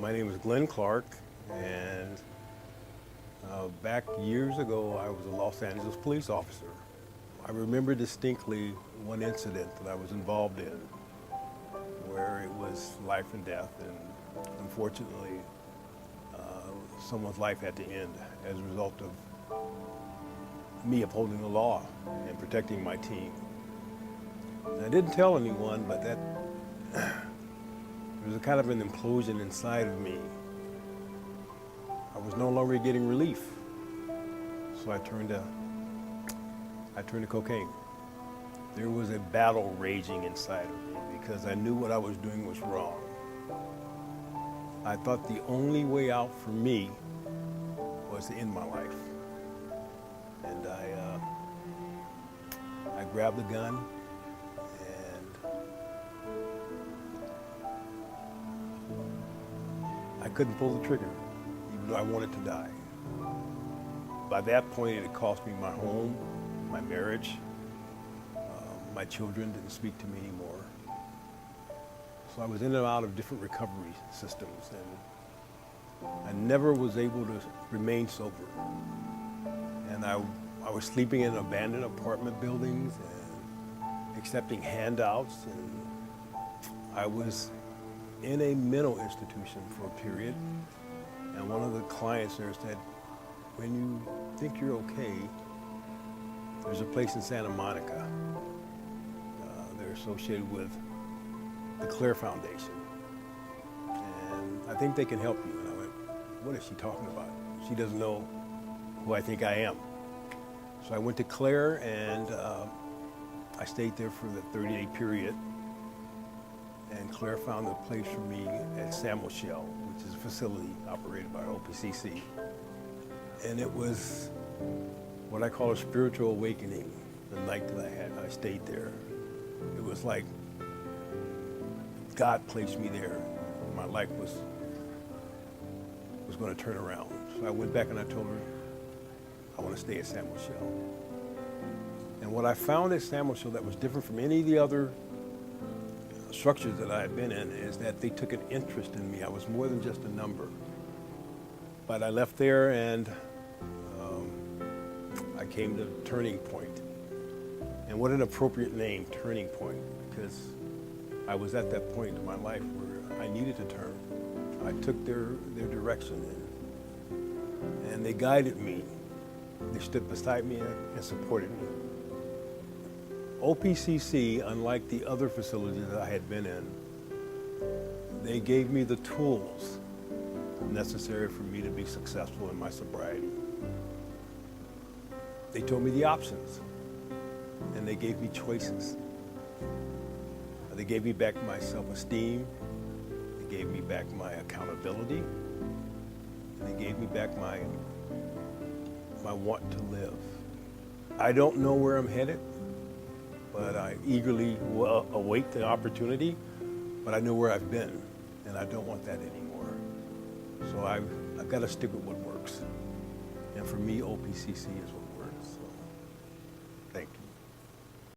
My name is Glenn Clark, and back years ago, I was a Los Angeles police officer. I remember distinctly one incident that I was involved in where it was life and death, and unfortunately, someone's life had to end as a result of me upholding the law and protecting my team. And I didn't tell anyone, but that there was a kind of an implosion inside of me. I was no longer getting relief, so I turned to cocaine. There was a battle raging inside of me because I knew what I was doing was wrong. I thought the only way out for me was to end my life. And I grabbed the gun and I couldn't pull the trigger, even though I wanted to die. By that point, it had cost me my home, my marriage. My children didn't speak to me anymore. So I was in and out of different recovery systems, and I never was able to remain sober. And I was sleeping in abandoned apartment buildings and accepting handouts, and I was in a mental institution for a period. And one of the clients there said, when you think you're okay, there's a place in Santa Monica. They're associated with the Claire Foundation. And I think they can help you. And I went, what is she talking about? She doesn't know who I think I am. So I went to Claire, and I stayed there for the 30-day period. And Claire found a place for me at San Michelle, which is a facility operated by OPCC. And it was what I call a spiritual awakening the night that I stayed there. It was like God placed me there. My life was going to turn around. So I went back and I told her, I want to stay at San Michelle. And what I found at San Michelle that was different from any of the other structures that I had been in is that they took an interest in me. I was more than just a number. But I left there, and I came to Turning Point. And what an appropriate name, Turning Point, because I was at that point in my life where I needed to turn. I took their direction, and they guided me. They stood beside me and supported me. OPCC, unlike the other facilities that I had been in, they gave me the tools necessary for me to be successful in my sobriety. They told me the options, and they gave me choices. They gave me back my self-esteem, they gave me back my accountability, and they gave me back my want to live. I don't know where I'm headed, but I eagerly await the opportunity, but I know where I've been, and I don't want that anymore. So I've got to stick with what works. And for me, OPCC is what